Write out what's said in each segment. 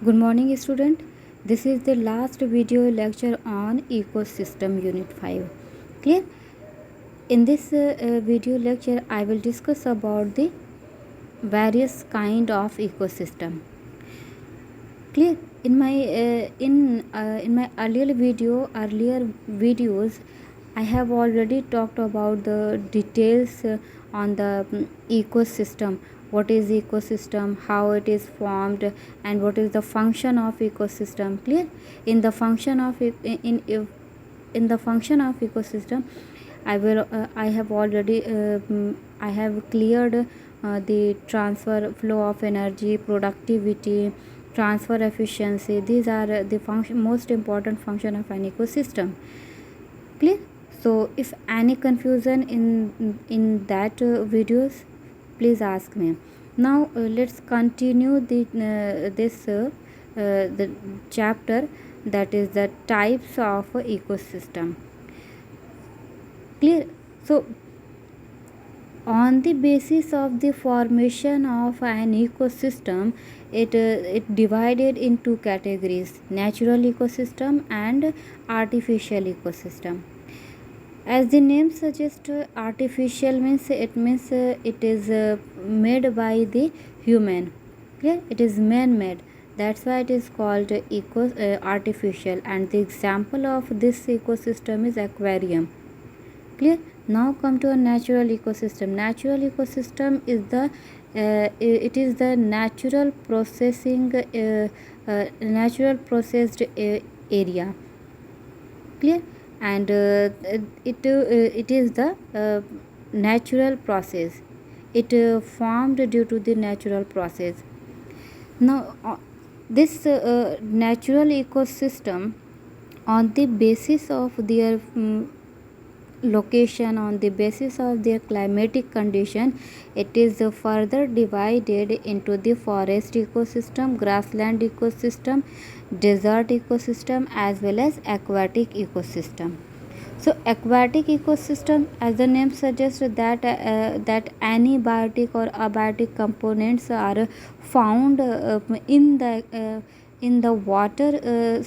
Good morning, student. This is the last video lecture on ecosystem unit 5. Clear? In this video lecture, I will discuss about the various kind of ecosystem. Clear? In my earlier videos, I have already talked about the details on the ecosystem. What is ecosystem, how it is formed, and what is the function of ecosystem. Clear? In the function of in the function of ecosystem, I have cleared the transfer flow of energy, productivity, transfer efficiency. These are the most important function of an ecosystem. Clear? So if any confusion in that videos, please ask me. Now let's continue the chapter, that is the types of ecosystem. Clear? So on the basis of the formation of an ecosystem, it divided in two categories: natural ecosystem and artificial ecosystem. As the name suggests, artificial means it is made by the human. Clear? It is man-made. That's why it is called artificial. And the example of this ecosystem is aquarium. Clear? Now come to a natural ecosystem. Natural ecosystem is the natural processed area. Clear? And it is the natural process. It formed due to the natural process. Now this natural ecosystem, on the basis of their location, on the basis of their climatic condition, it is further divided into the forest ecosystem, grassland ecosystem, desert ecosystem, as well as aquatic ecosystem. So aquatic ecosystem, as the name suggests, that any biotic or abiotic components are found in the water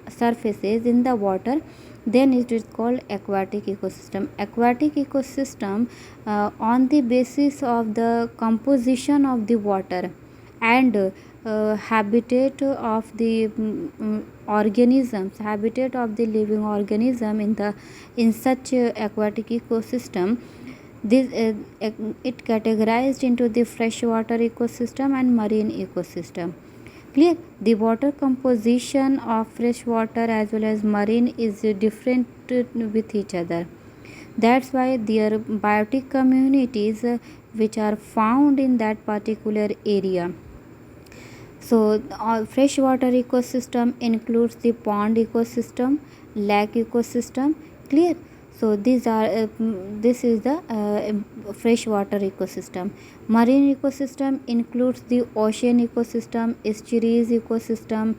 surfaces, in the water, then it is called aquatic ecosystem. Aquatic ecosystem, on the basis of the composition of the water and habitat of the habitat of the living organism in such aquatic ecosystem, it categorized into the freshwater ecosystem and marine ecosystem. Clear? The water composition of freshwater as well as marine is different with each other. That's why their biotic communities which are found in that particular area. So freshwater ecosystem includes the pond ecosystem, lake ecosystem. Clear? So this is the freshwater ecosystem. Marine ecosystem includes the ocean ecosystem, estuaries ecosystem,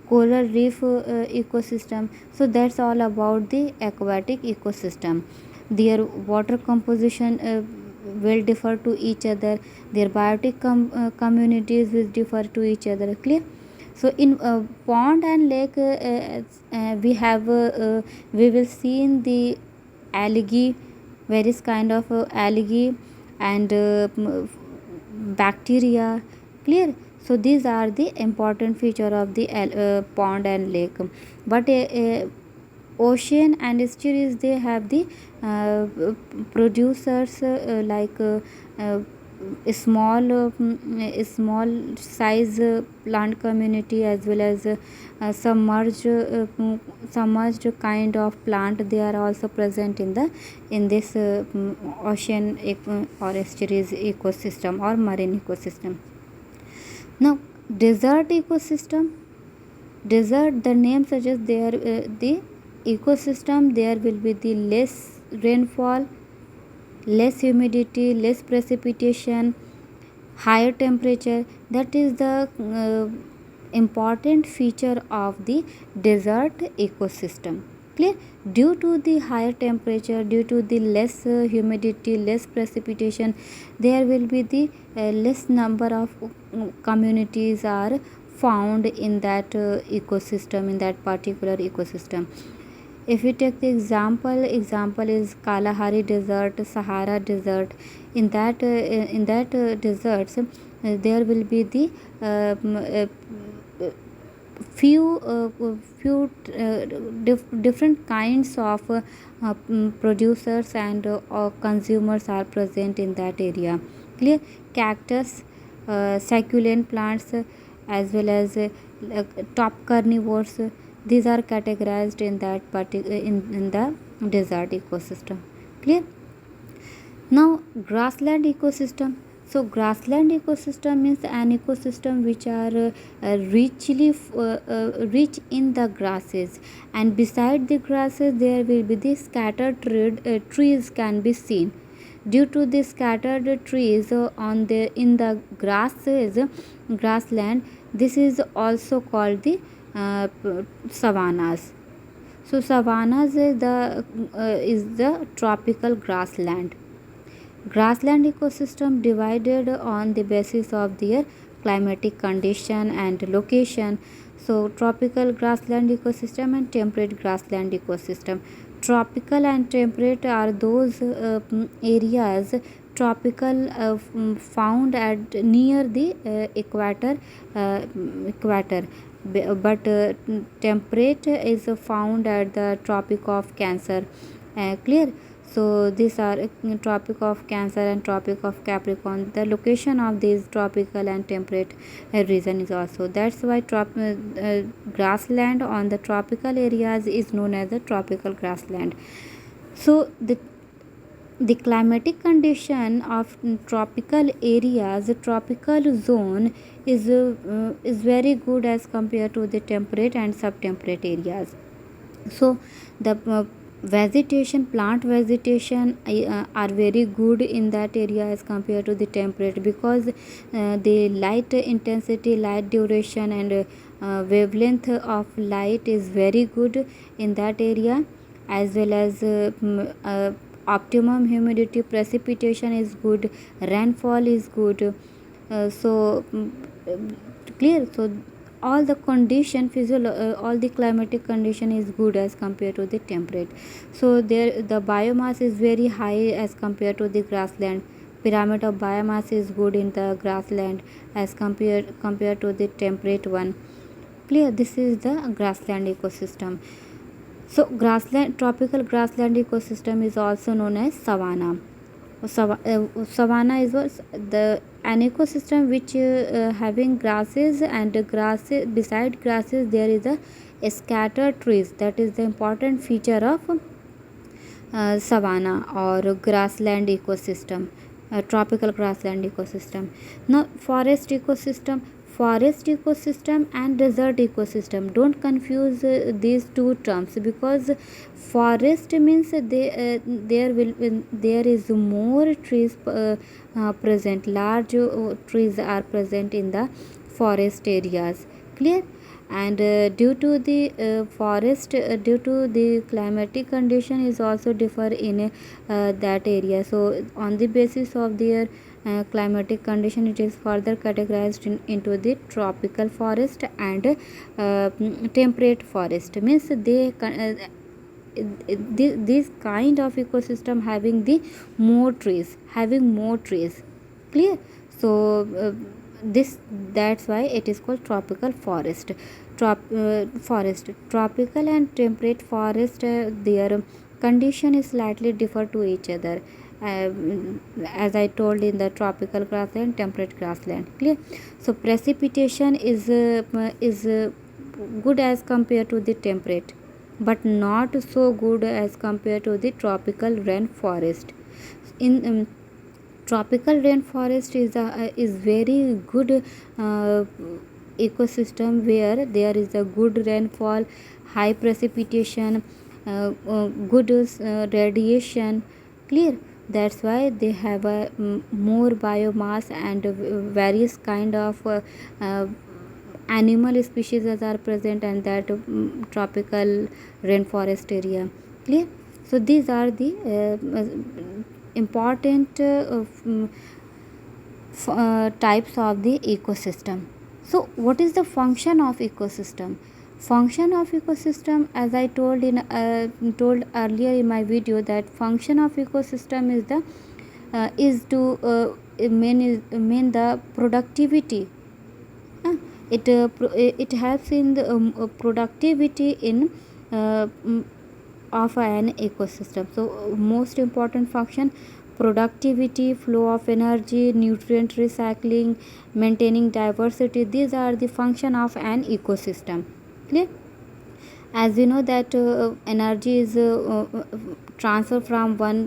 coral reef ecosystem. So that's all about the aquatic ecosystem. Their water composition will differ to each other. Their biotic communities will differ to each other. Clear? So in pond and lake, we will see in the algae, various kind of algae and bacteria. Clear? So these are the important feature of the pond and lake. But ocean and estuaries, they have the producers small size plant community, as well as submerged kind of plant. They are also present in this ocean or estuaries ecosystem or marine ecosystem. Now desert ecosystem. Desert, the name suggests, there the ecosystem, there will be the less rainfall, less humidity, less precipitation, higher temperature. That is the important feature of the desert ecosystem. Clear? Due to the higher temperature, due to the less humidity, less precipitation, there will be the less number of communities are found in that ecosystem, in that particular ecosystem. If we take the example is Kalahari Desert, Sahara Desert. In that deserts, there will be the different kinds of producers and consumers are present in that area. Clear? Cactus, succulent plants, as well as top carnivores. These are categorized in that in the desert ecosystem. Clear? Now, grassland ecosystem. So, grassland ecosystem means an ecosystem which are rich in the grasses, and beside the grasses there will be the scattered trees can be seen. Due to the scattered trees on the in the grassland, this is also called the savannas. So, savannas is the tropical grassland. Grassland ecosystem divided on the basis of their climatic condition and location. So, tropical grassland ecosystem and temperate grassland ecosystem. Tropical and temperate are those areas tropical found at near the equator, but temperate is found at the Tropic of Cancer. Clear? So these are Tropic of Cancer and Tropic of Capricorn. The location of these tropical and temperate region is also, that's why grassland on the tropical areas is known as the tropical grassland. So the climatic condition of tropical areas, the tropical zone is very good as compared to the temperate and subtemperate areas. So the vegetation, plant vegetation are very good in that area as compared to the temperate, because the light intensity, light duration and wavelength of light is very good in that area, as well as optimum humidity, precipitation is good, rainfall is good. Clear? So all the condition all the climatic condition is good as compared to the temperate. So there the biomass is very high as compared to the grassland. Pyramid of biomass is good in the grassland as compared to the temperate one. Clear? This is the grassland ecosystem. So tropical grassland ecosystem is also known as savanna. Savanna is an ecosystem which having grasses, and grasses, beside grasses there is a scattered trees. That is the important feature of savanna or grassland ecosystem, tropical grassland ecosystem. Now, forest ecosystem and desert ecosystem, don't confuse these two terms, because forest means there is more trees present, large trees are present in the forest areas. Clear? And due to the forest, due to the climatic condition is also differ in that area. So on the basis of their climatic condition, it is further categorized into the tropical forest and temperate forest. Means this kind of ecosystem having the more trees, Clear? So that's why it is called tropical forest. Tropical and temperate forest, their condition is slightly differ to each other, as I told in the tropical grassland, temperate grassland. Clear? So precipitation is good as compared to the temperate, but not so good as compared to the tropical rainforest. In tropical rainforest is very good ecosystem where there is a good rainfall, high precipitation, good radiation. Clear? That's why they have a more biomass, and various kind of animal species are present in that tropical rainforest area. Clear? So these are the important types of the ecosystem. So what is the function of ecosystem? Function of ecosystem, as I told earlier in my video, that function of ecosystem is to main the productivity. It helps in the productivity in of an ecosystem. So most important function: productivity, flow of energy, nutrient recycling, maintaining diversity. These are the function of an ecosystem. Clear? As we know that energy is transferred from one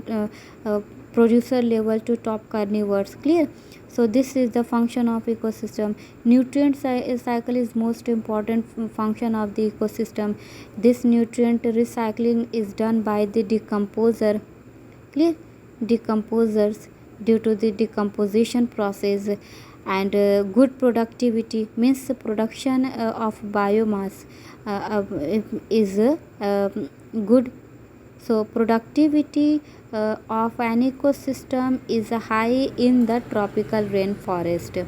producer level to top carnivores. Clear? So this is the function of ecosystem. Nutrient cycle is most important function of the ecosystem. This nutrient recycling is done by the decomposer. Clear? Decomposers, due to the decomposition process. And good productivity means the production of biomass is good. So productivity of an ecosystem is high in the tropical rainforest,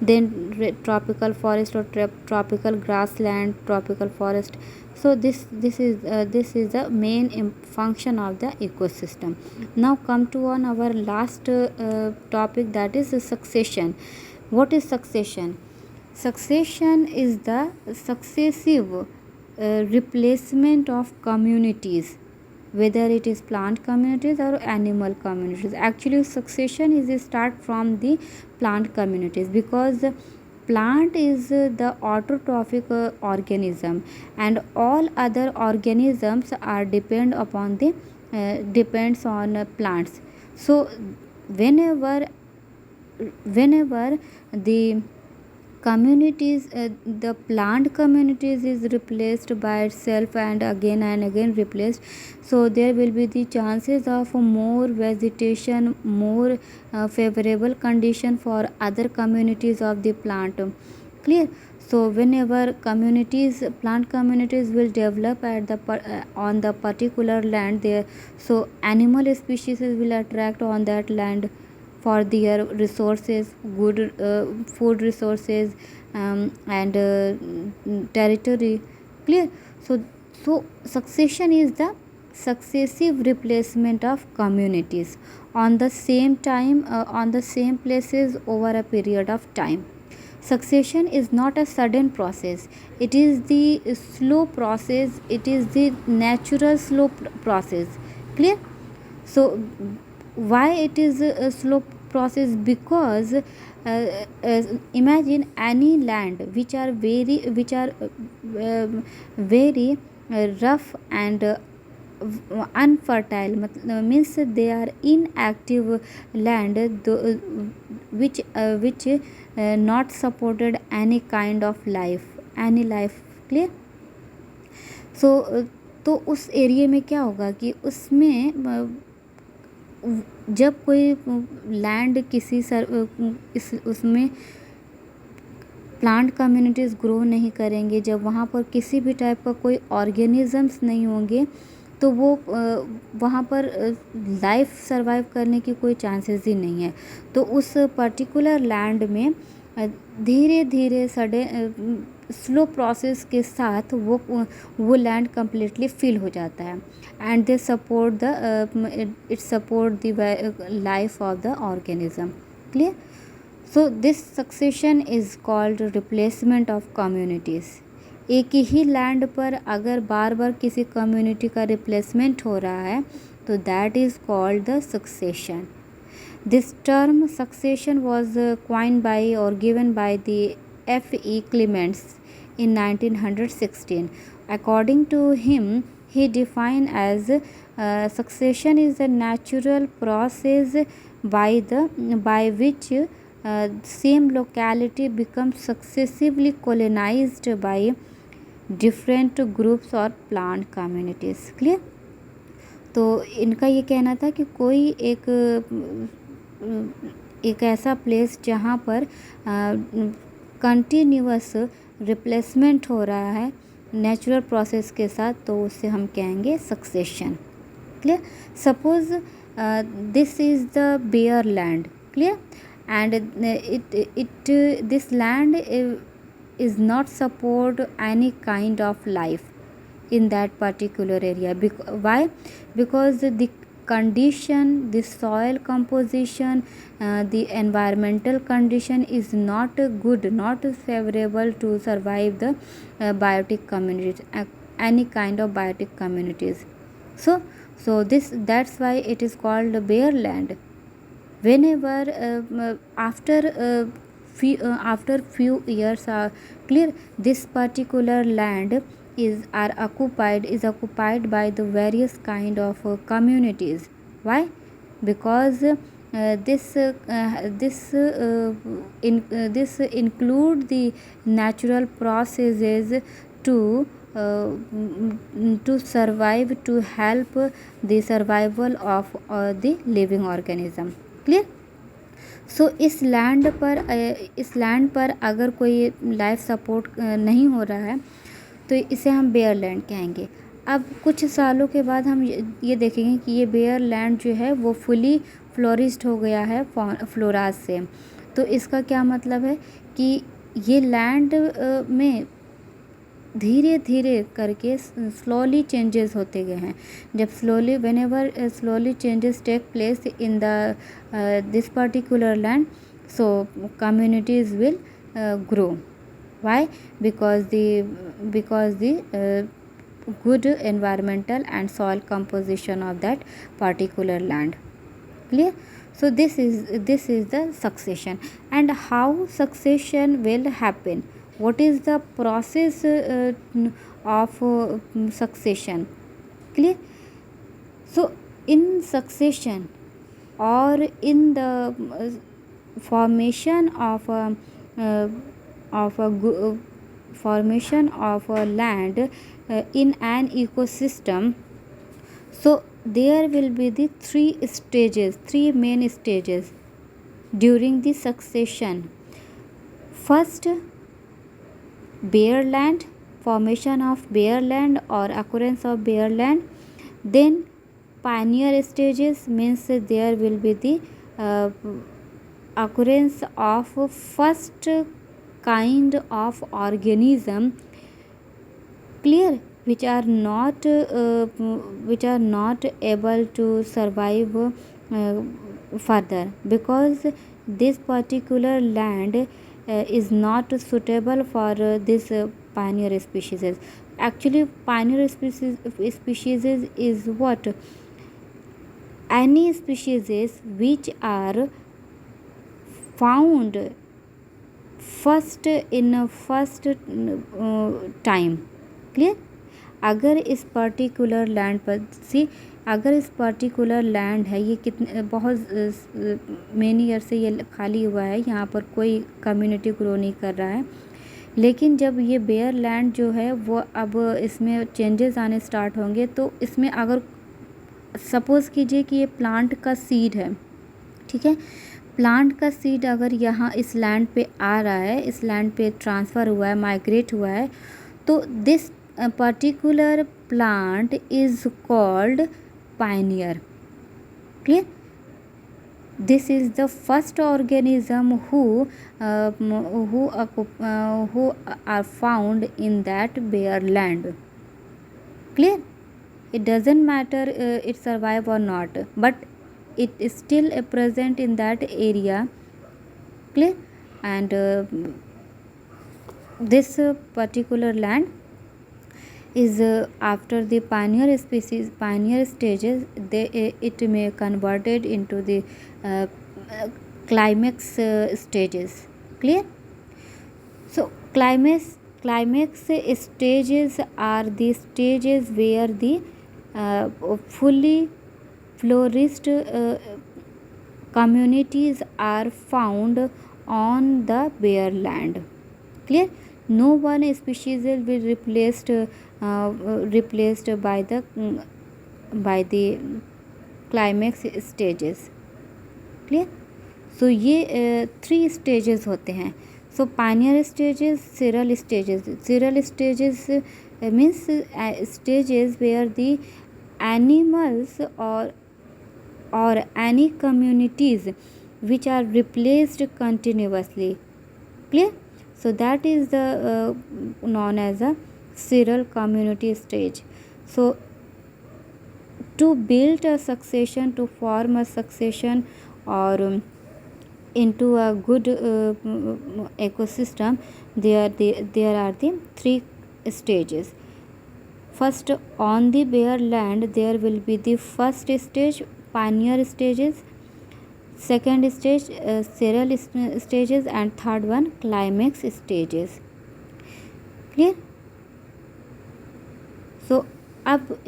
then tropical forest or tropical grassland, tropical forest. So this is the main function of the ecosystem. Now come to on our last topic, that is succession. What is succession? Succession is the successive replacement of communities, whether it is plant communities or animal communities. Actually succession is a start from the plant communities, because plant is the autotrophic organism, and all other organisms are depends on plants. So whenever the communities the plant communities is replaced by itself and again replaced, so there will be the chances of more vegetation, more favorable condition for other communities of the plant. Clear? So whenever plant communities will develop at the on the particular land there, so animal species will attract on that land for their resources, good food resources, and territory. Clear? So succession is the successive replacement of communities on the same time on the same places over a period of time. Succession is not a sudden process, it is the slow process, it is the natural slow process. Clear? So why it is a slow process? Because imagine any land which are very rough and unfertile, means they are inactive land, which not supported any kind of life, any life. Clear? So तो उस area में क्या होगा कि उसमें जब कोई land उसमें प्लांट कम्युनिटीज़ ग्रो नहीं करेंगे, जब वहाँ पर किसी भी टाइप का कोई ऑर्गेनिजम्स नहीं होंगे, तो वो वहाँ पर लाइफ सर्वाइव करने की कोई चांसेस ही नहीं है. तो उस पर्टिकुलर लैंड में धीरे धीरे स्लो प्रोसेस के साथ वो लैंड कम्प्लीटली फिल हो जाता है, and they support it support the life of the organism. Clear? So this succession is called replacement of communities. एक ही लैंड पर अगर बार बार किसी कम्युनिटी का रिप्लेसमेंट हो रहा है, तो that is called the succession. This term succession was coined by or given by the F.E. Clements in 1916. According to him, he defined as succession is a natural process by which same locality becomes successively colonized by different groups or plant communities. Clear? तो इनका ये कहना था कि कोई एक ऐसा place जहाँ पर कंटिन्यूअस रिप्लेसमेंट हो रहा है नेचुरल प्रोसेस के साथ, तो उसे हम कहेंगे succession. Clear? Suppose this is the bare land. Clear? and this land is not support any kind of life in that particular area. Why? Because the condition, the soil composition, the environmental condition is not good, not favorable to survive the biotic communities, any kind of biotic communities. So this, that's why it is called bare land. Whenever after few years are clear, this particular land is occupied by the various kind of communities. Why? Because this include the natural processes to to survive, to help the survival of the living organism. Clear? So इस land पर अगर कोई life support नहीं हो रहा है तो इसे हम बेयर लैंड कहेंगे. अब कुछ सालों के बाद हम ये देखेंगे कि ये बेयर लैंड जो है वो फुली फ्लोरिस्ड हो गया है फ्लोराज से. तो इसका क्या मतलब है कि ये लैंड में धीरे धीरे करके स्लोली चेंजेस होते गए हैं. जब slowly, whenever slowly changes take place in the this particular land, so communities will grow. Why? Because the good environmental and soil composition of that particular land. Clear? So this is the succession. And how succession will happen? What is the process of succession? Clear? So in succession, or in the formation of formation of a land in an ecosystem, so there will be the three main stages during the succession. First, bare land, formation of bare land or occurrence of bare land. Then pioneer stages, means there will be the occurrence of first kind of organism, clear, which are not able to survive further, because this particular land is not suitable for this pioneer species. Actually, pioneer species is what? Any species which are found first in a first time. Clear? अगर इस particular land पर अगर इस particular land है, ये कितने बहुत many year से ये खाली हुआ है, यहाँ पर कोई कम्युनिटी ग्रो नहीं कर रहा है, लेकिन जब ये बेयर लैंड जो है वो अब इसमें चेंजेस आने स्टार्ट होंगे, तो इसमें अगर सपोज़ कीजिए कि ये प्लांट का सीड है, ठीक है, प्लांट का सीड अगर यहाँ इस लैंड पे आ रहा है, इस लैंड पे ट्रांसफ़र हुआ है, माइग्रेट हुआ है, तो this particular plant is called Pioneer. Clear? This is the first organism who are found in that bare land. Clear? It doesn't matter it survive or not, but it is still present in that area. Clear? And this particular land is after the pioneer stages, it may converted into the climax stages. Clear? So climax stages are the stages where the fully flourished communities are found on the bare land. Clear? No one species will be replaced by the climax stages. Clear? So ये 3 stages होते हैं. So pioneer stages, serial stages. Serial stages means stages where the animals or any communities which are replaced continuously. Clear? So that is the known as a serial community stage. So to build a succession, to form a succession or into a good ecosystem, there are the three stages. First, on the bare land there will be the first stage, pioneer stages, second stage serial stages, and third one climax stages. Clear? So अब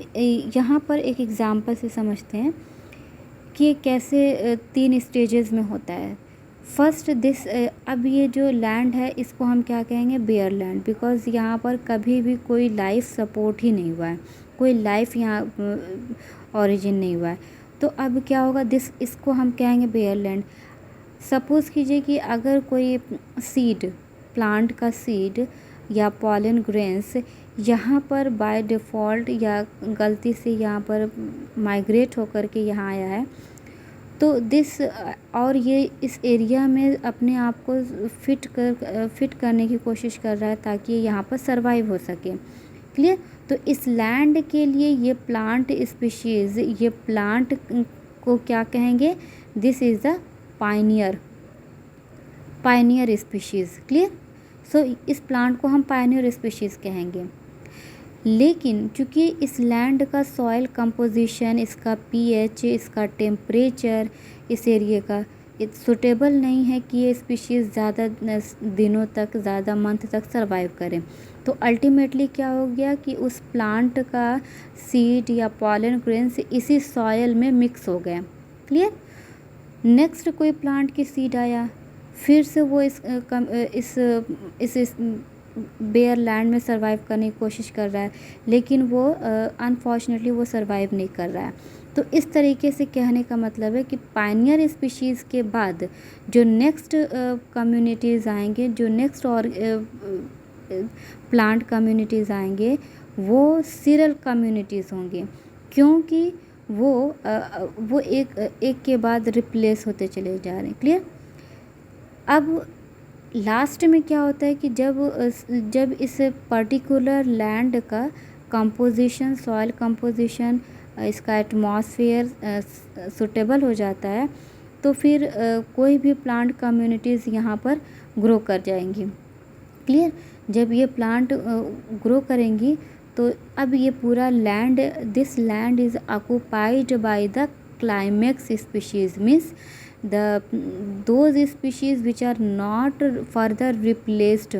यहाँ पर एक example से समझते हैं कि ये कैसे तीन स्टेजेस में होता है. फर्स्ट दिस, अब ये जो लैंड है इसको हम क्या कहेंगे, बेयर लैंड, बिकॉज़ यहाँ पर कभी भी कोई लाइफ सपोर्ट ही नहीं हुआ है, कोई लाइफ यहाँ ओरिजिन नहीं हुआ है. तो अब क्या होगा, दिस इसको हम कहेंगे बेयर लैंड. सपोज़ कीजिए कि अगर कोई सीड, प्लांट का सीड या पॉलन ग्रेन्स यहाँ पर बाय डिफ़ॉल्ट या गलती से यहाँ पर माइग्रेट होकर के यहाँ आया है, तो दिस और ये इस एरिया में अपने आप को फिट करने की कोशिश कर रहा है ताकि यहाँ पर सरवाइव हो सके. क्लियर? तो इस लैंड के लिए ये प्लांट स्पीशीज़, ये प्लांट को क्या कहेंगे, this is the pioneer species. Clear? So इस प्लांट को हम पायनियर स्पीशीज़ कहेंगे. लेकिन चूँकि इस लैंड का सॉइल कंपोजिशन, इसका पीएच, इसका टेम्परेचर इस एरिया का सुटेबल नहीं है कि ये स्पीशीज़ ज़्यादा दिनों तक, ज़्यादा मंथ तक सरवाइव करें, तो अल्टीमेटली क्या हो गया कि उस प्लांट का सीड या पॉलन ग्रेन्स इसी सॉइल में मिक्स हो गए. क्लियर? नेक्स्ट कोई प्लांट की सीड आया, फिर से वो इस बेयर लैंड में सरवाइव करने की कोशिश कर रहा है, लेकिन वो अनफॉर्चुनेटली वो सरवाइव नहीं कर रहा है. तो इस तरीके से कहने का मतलब है कि पायनियर स्पीशीज़ के बाद जो नेक्स्ट कम्युनिटीज़ आएंगे, जो नेक्स्ट और प्लांट कम्युनिटीज़ आएंगे, वो सीरियल कम्युनिटीज़ होंगे, क्योंकि वो एक के बाद रिप्लेस होते चले जा रहे हैं. क्लियर? अब लास्ट में क्या होता है कि जब इस पर्टिकुलर लैंड का कंपोजिशन, सॉइल कंपोजिशन, इसका एटमॉस्फेयर सूटेबल हो जाता है, तो फिर कोई भी प्लांट कम्युनिटीज़ यहाँ पर ग्रो कर जाएंगी. क्लियर? जब ये प्लांट ग्रो करेंगी तो अब ये पूरा land, this land is occupied by the climax species, means those species which are not further replaced.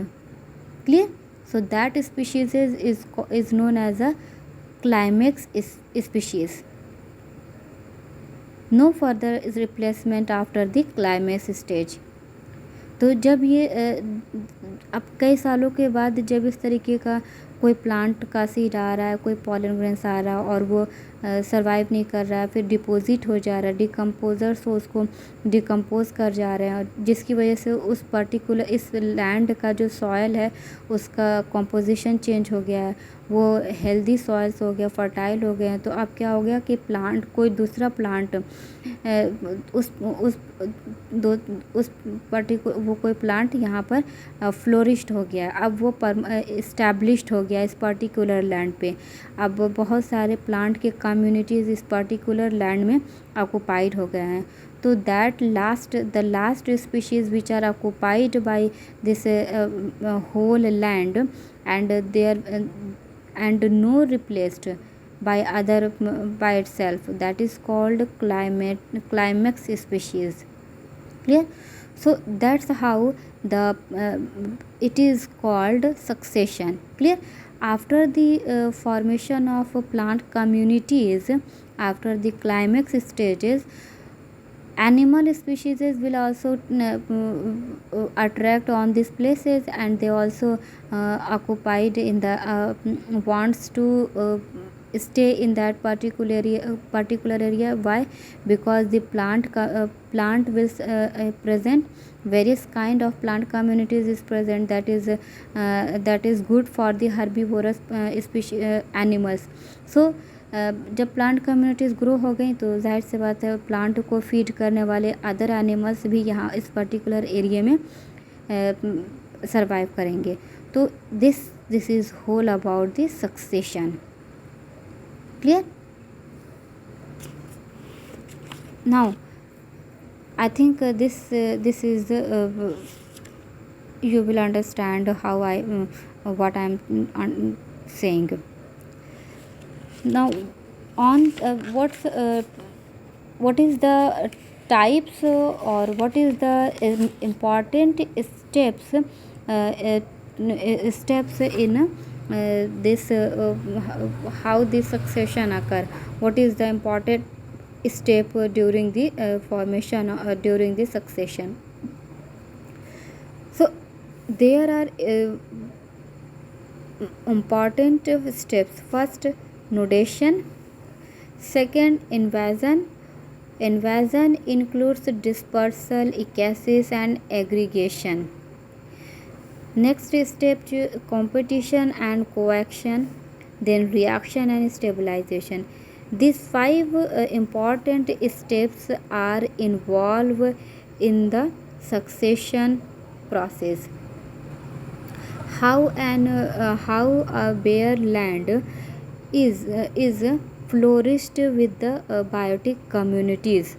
Clear? So that species is known as a climax species. No further is replacement after the climax stage. तो जब ये अब कई सालों के बाद जब इस तरीके का कोई प्लांट का सीड आ रहा है, कोई पॉलन ग्रेन्स आ रहा है और वो सरवाइव नहीं कर रहा है, फिर डिपॉजिट हो जा रहा है, डिकम्पोजर्स उसको डिकम्पोज कर जा रहे हैं, और जिसकी वजह से उस पर्टिकुलर इस लैंड का जो सॉयल है उसका कंपोजिशन चेंज हो गया है, वो हेल्दी सॉइल्स हो गया, फर्टाइल हो गए हैं. तो अब क्या हो गया कि प्लांट, कोई दूसरा प्लांट उस पर्टिकुलर वो कोई प्लांट यहाँ पर फ्लोरिश्ड हो गया, अब वो इस्टेब्लिश्ड हो गया इस पर्टिकुलर लैंड पे. अब बहुत सारे प्लांट के कम्युनिटीज़ इस पर्टिकुलर लैंड में ऑक्यूपाइड हो गए हैं. तो the last species which are occupied by this whole land and no replaced by itself, that is called climax species. Clear? So that's how it is called succession. Clear? After the formation of plant communities, after the climax stages, animal species will also attract on these places, and they also occupied in the wants to stay in that particular area. Why? Because the plant will present various kind of plant communities is present, that is good for the herbivorous species animals. So जब plant communities grow हो गई तो जाहिर सी बात है plant को feed करने वाले अदर एनिमल्स भी यहाँ इस पर्टिकुलर एरिया में सरवाइव करेंगे. तो this is whole about the succession. Clear? Now I think this is you will understand how what I am saying. Now on what is the types or what is the important steps in this how this succession occur. What is the important step during the formation during the succession? So there are important steps. First, nudation. Second, invasion. Invasion includes dispersal, echesis and aggregation. Next step, competition and coaction. Then reaction and stabilization. These 5 important steps are involved in the succession process. How a bare land is flourished with the biotic communities.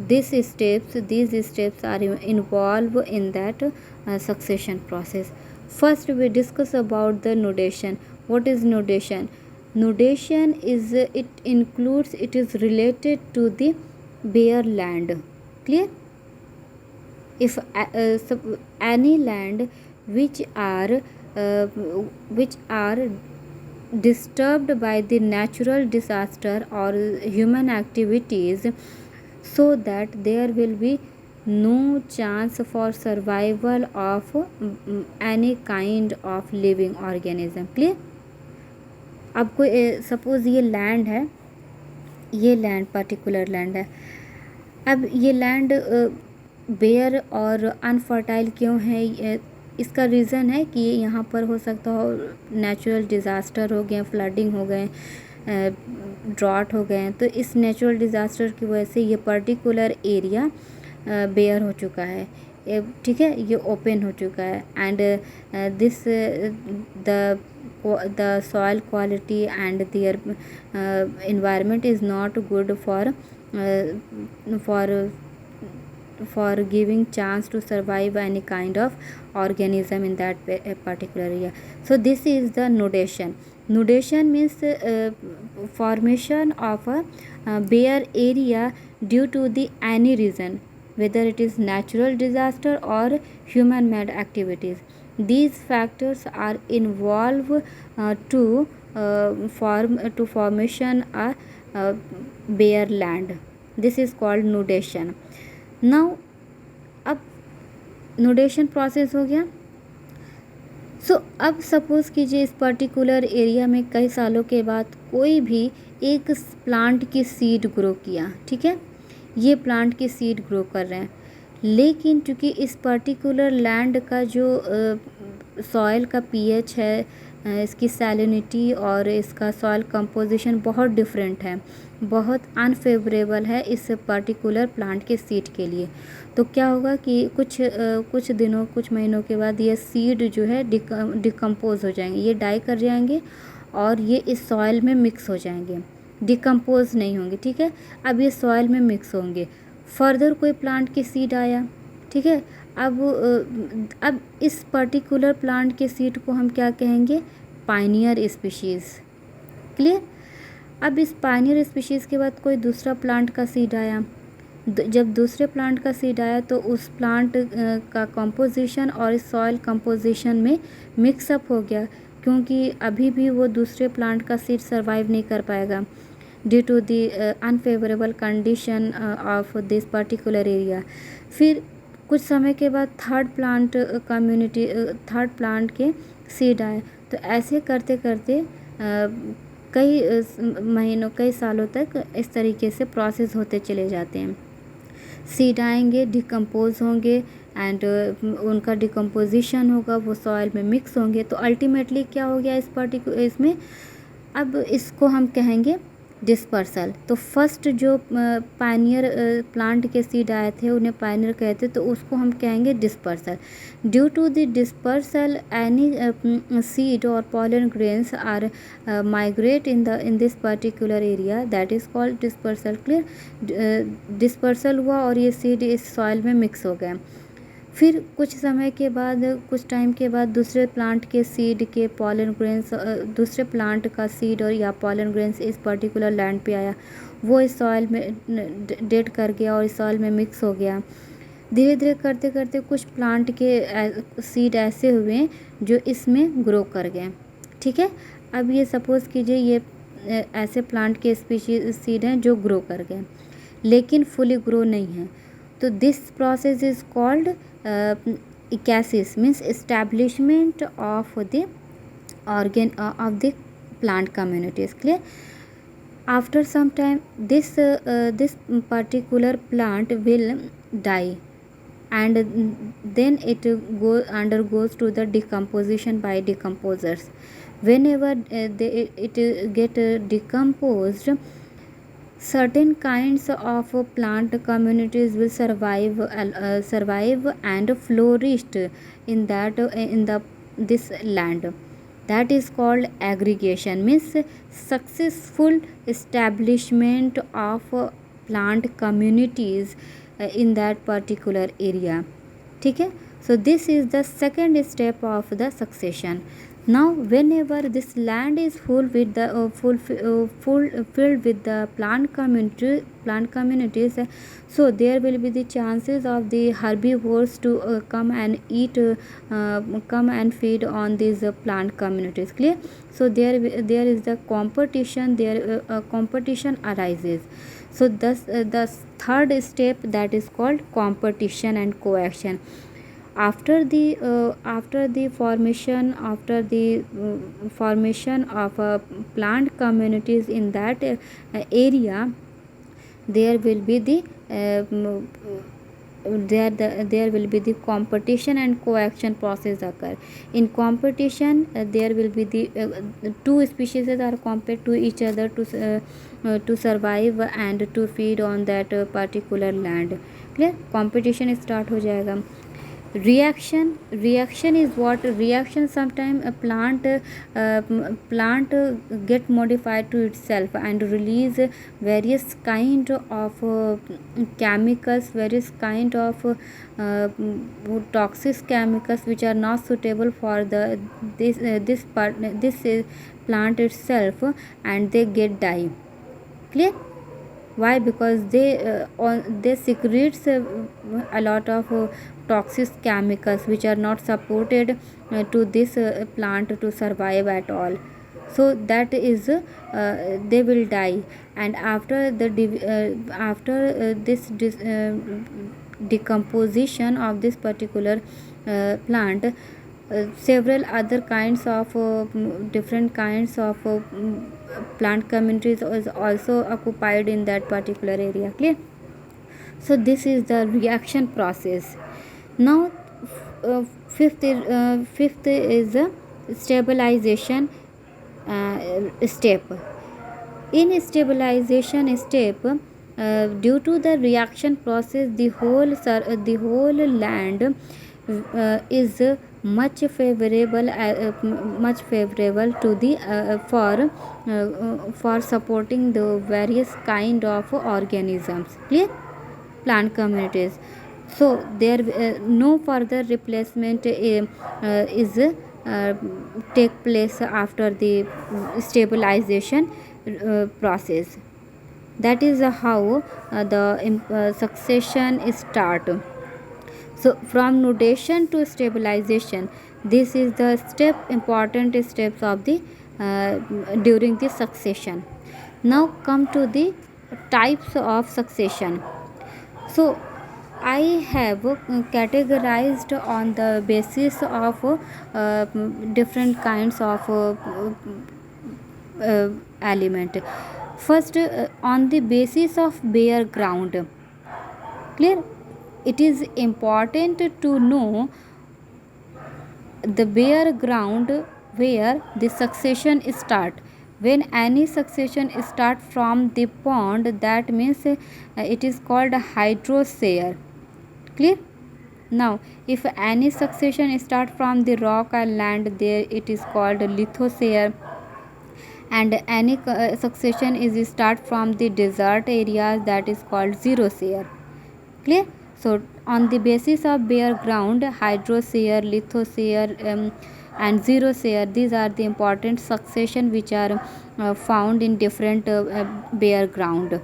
These steps are involved in that succession process. First, we discuss about the nudation. What is nudation? Nudation is it is related to the bare land. Clear? If any land which are disturbed by the natural disaster or human activities, so that there will be no chance for survival of any kind of living organism. Clear? अब कोई suppose ये land है, ये land particular land है. अब ये land bear और unfertile क्यों है? इसका रीज़न है कि यहाँ पर हो सकता हो नेचुरल डिज़ास्टर हो गए, फ्लडिंग हो गए, ड्रॉट हो गए. तो इस नेचुरल डिज़ास्टर की वजह से ये पर्टिकुलर एरिया बेयर हो चुका है. ठीक है, ये ओपन हो चुका है. And this the soil quality and their environment is not good for giving chance to survive any kind of organism in that particular area. So this is the nudation. Nudation means formation of a bare area due to the any reason, whether it is natural disaster or human made activities. These factors are involved to formation a bare land. This is called nudation. Now अब nudation process हो गया. अब suppose कीजिए इस particular area में कई सालों के बाद कोई भी एक प्लांट की सीड ग्रो किया. ठीक है, ये प्लांट की सीड ग्रो कर रहे हैं, लेकिन चूँकि इस पर्टिकुलर लैंड का जो सॉइल का पीएच है, इसकी सैलिनिटी और इसका सॉइल कंपोजिशन बहुत डिफरेंट है, बहुत अनफेवरेबल है इस पर्टिकुलर प्लांट के सीड के लिए. तो क्या होगा कि कुछ दिनों कुछ महीनों के बाद ये सीड जो है डिकम्पोज हो जाएंगे, ये डाई कर जाएंगे और ये इस सॉइल में मिक्स हो जाएंगे, डिकम्पोज नहीं होंगे. ठीक है, अब ये सॉइल में मिक्स होंगे. फर्दर कोई प्लांट की सीड आया. ठीक है, अब इस पर्टिकुलर प्लांट के सीड को हम क्या कहेंगे? Pioneer species. क्लियर? अब इस पायनियर स्पीशीज़ के बाद कोई दूसरा प्लांट का सीड आया. जब दूसरे प्लांट का सीड आया तो उस प्लांट का कंपोजिशन और इस सॉइल कंपोजिशन में मिक्सअप हो गया, क्योंकि अभी भी वो दूसरे प्लांट का सीड सर्वाइव नहीं कर पाएगा due to the unfavourable condition of this particular area. फिर कुछ समय के बाद थर्ड प्लांट के सीड आए. तो ऐसे करते करते कई महीनों कई सालों तक इस तरीके से प्रोसेस होते चले जाते हैं. सीड आएंगे, डिकम्पोज होंगे, एंड उनका डिकम्पोजिशन होगा, वो सॉइल में मिक्स होंगे, तो अल्टीमेटली क्या हो गया इसमें, अब इसको हम कहेंगे डिस्पर्सल। तो फर्स्ट जो पायनियर प्लांट के सीड आए थे उन्हें पायनियर कहते, तो उसको हम कहेंगे dispersal. Due to the dispersal any seed और pollen grains are migrate in this particular area, that is called dispersal. Clear, dispersal हुआ और ये सीड इस सॉइल में मिक्स हो गए। फिर कुछ समय के बाद, कुछ टाइम के बाद दूसरे प्लांट के सीड के पॉलन ग्रेन्स, दूसरे प्लांट का सीड और या पॉलन ग्रेन्स इस पर्टिकुलर लैंड पे आया, वो इस सॉइल में डेट कर गया और इस सॉइल में मिक्स हो गया। धीरे धीरे करते करते कुछ प्लांट के सीड ऐसे हुए जो इसमें ग्रो कर गए। ठीक है, अब ये सपोज़ कीजिए ये ऐसे प्लांट के स्पीशीज सीड हैं जो ग्रो कर गए लेकिन फुली ग्रो नहीं है, तो this process is called ecesis, means establishment of the organ of the plant communities. Clear, after some time this particular plant will die and then it undergoes to the decomposition by decomposers. Whenever it get decomposed, certain kinds of plant communities will survive and flourish in this land. That is called aggregation, means successful establishment of plant communities in that particular area. ठीक है, so this is the second step of the succession. Now whenever this land is full with the filled with the plant communities, so there will be the chances of the herbivores to come and feed on these plant communities. Clear, so there is the competition, competition arises. So thus the third step, that is called competition and coaction. After the formation of plant communities in that area, there will be the there will be the competition and coaction process occur. In competition, there will be the two species are compared to each other to survive and to feed on that particular land. Clear, competition start हो जाएगा. Reaction is what? Reaction, sometimes a plant get modified to itself and release various kind of chemicals, various kind of toxic chemicals which are not suitable for this plant itself, and they get die. Clear, why? Because they secretes a lot of toxic chemicals which are not supported to this plant to survive at all. So that is they will die, and after this decomposition of this particular plant, several other kinds of different kinds of plant communities is also occupied in that particular area. Clear, so this is the reaction process. Now fifth is the stabilization step. In stabilization step, due to the reaction process, the whole land is much favorable to the for supporting the various kind of organisms. Clear, plant communities. So there no further replacement is take place after the stabilization process. That is how the succession is start. So from nudation to stabilization, this is the important steps of the during the succession. Now come to the types of succession. So I have categorized on the basis of different kinds of element. First, on the basis of bare ground. Clear, it is important to know the bare ground where the succession start. When any succession start from the pond, that means it is called a hydrosphere. Clear? Now, if any succession start from the rock or land, there it is called lithosphere. And any succession is start from the desert areas, that is called xerosphere. Clear? So on the basis of bare ground, hydrosphere, lithosphere, and xerosphere, these are the important succession which are found in different bare ground.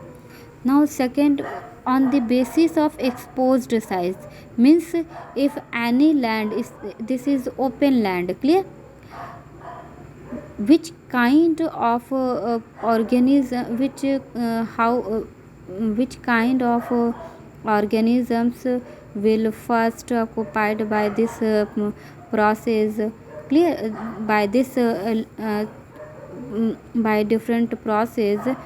Now second, on the basis of exposed size, means if any land is, this is open land. Clear? Which kind of organism, which kind of organisms will first occupied by this process. Clear? By this by different process,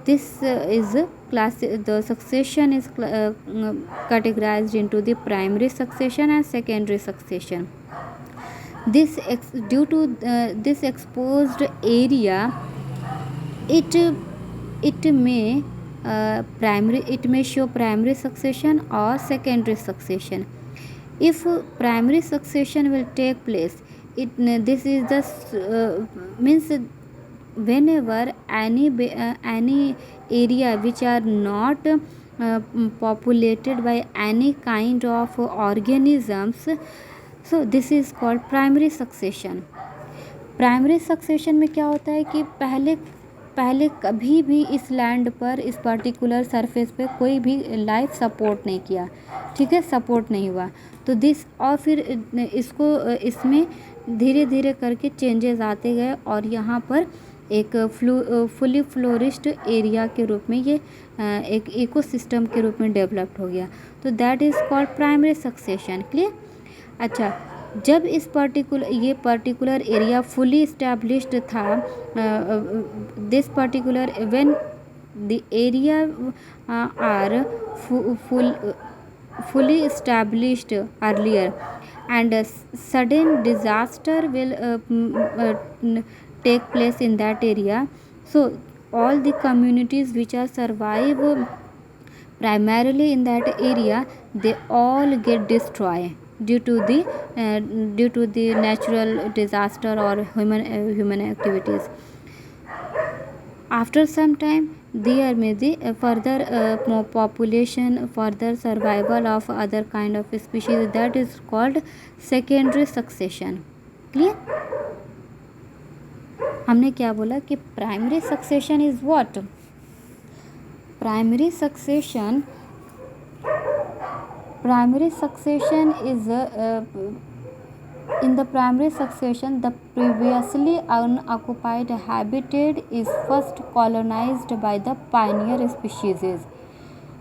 this is class, the succession is categorized into the primary succession and secondary succession. This due to this exposed area, it may it may show primary succession or secondary succession. If primary succession will take place, this is the means whenever any area which are not populated by any kind of organisms, so this is called primary succession. Primary succession में क्या होता है कि पहले कभी भी इस land पर, इस पर्टिकुलर सरफेस पे कोई भी लाइफ सपोर्ट नहीं किया, ठीक है, सपोर्ट नहीं हुआ, तो दिस और फिर इसको इसमें धीरे धीरे करके चेंजेस आते गए और यहाँ पर एक फुली फ्लोरिश्ड एरिया के रूप में ये एक इकोसिस्टम के रूप में डेवलप्ड हो गया, तो that is called primary succession. Clear? अच्छा, जब इस पर्टिकुलर एरिया फुली इस्टेब्लिश्ड था, this particular when the area are fully established earlier and a sudden disaster will take place in that area, so all the communities which are survive primarily in that area, they all get destroyed due to the natural disaster or human activities. After some time, there may be further more population, further survival of other kind of species, that is called secondary succession. Clear? हमने क्या बोला कि primary succession is what? Primary succession is in the primary succession, the previously unoccupied habitat is first colonized by the pioneer species,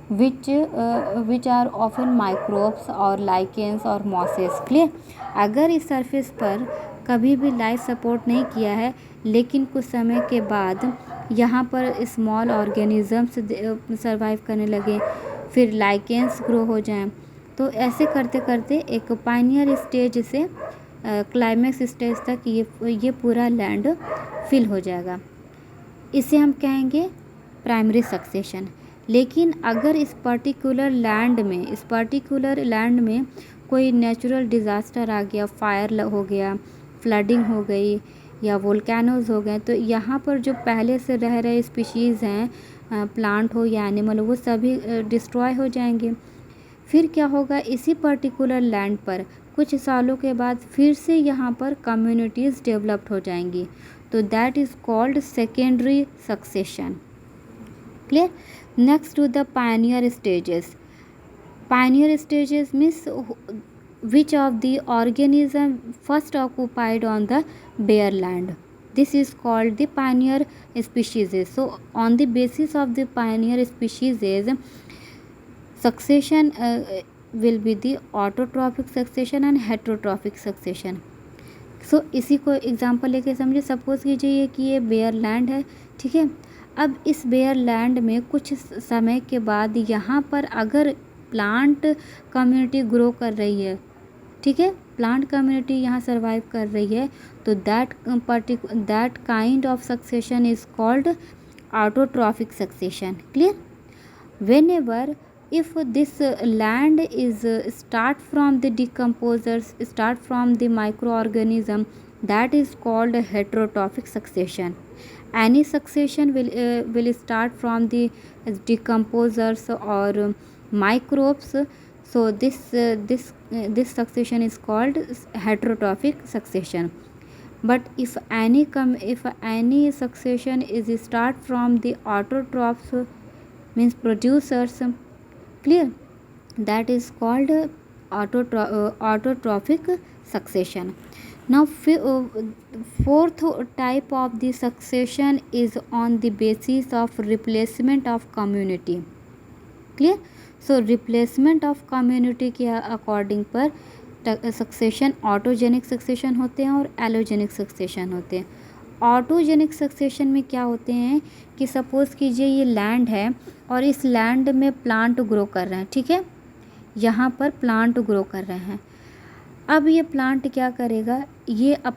which are often microbes or lichens or mosses. Clear? अगर इस surface पर कभी भी life support नहीं किया है, लेकिन कुछ समय के बाद यहाँ पर स्मॉल ऑर्गेनिजम्स सर्वाइव करने लगे, फिर लाइकेंस ग्रो हो जाएं, तो ऐसे करते करते एक पाइनियर स्टेज से क्लाइमेक्स स्टेज तक ये पूरा लैंड फिल हो जाएगा. इसे हम कहेंगे प्राइमरी सक्सेशन. लेकिन अगर इस पर्टिकुलर लैंड में कोई नेचुरल डिज़ास्टर आ गया, फायर हो गया, फ्लडिंग हो गई या वोल्केनोज हो गए, तो यहाँ पर जो पहले से रह रहे स्पीशीज़ हैं, प्लांट हो या एनिमल हो, वो सभी डिस्ट्रॉय हो जाएंगे. फिर क्या होगा, इसी पर्टिकुलर लैंड पर कुछ सालों के बाद फिर से यहाँ पर कम्युनिटीज़ डेवलप्ड हो जाएंगी, तो that is called secondary succession. Clear? Next to the pioneer stages. Pioneer stages means which of the organism first occupied on the bare land. This is called the pioneer species. So on the basis of the pioneer species, succession will be the autotrophic succession and heterotrophic succession. So इसी को example लेके समझे. Suppose कीजिए कि ये bear land है, ठीक है. अब इस बेयर लैंड में कुछ समय के बाद यहाँ पर अगर प्लांट कम्युनिटी ग्रो कर रही है, ठीक है, प्लांट कम्युनिटी यहाँ सर्वाइव कर रही है, तो that kind of succession is called autotrophic succession. Clear? Whenever if this land is start from the decomposers, start from the microorganism, that is called heterotrophic succession. Any succession will start from the decomposers or microbes, so this succession is called heterotrophic succession. But if any succession is start from the autotrophs, means producers, clear, that is called autotrophic succession. Now fourth type of the succession is on the basis of replacement of community. Clear? So replacement of community के according पर succession autogenic succession होते हैं और allogenic succession होते हैं. Autogenic succession में क्या होते हैं कि सपोज़ कीजिए ये लैंड है और इस लैंड में प्लांट ग्रो कर रहे हैं, ठीक है, यहाँ पर प्लांट ग्रो कर रहे हैं. अब ये प्लांट क्या करेगा, ये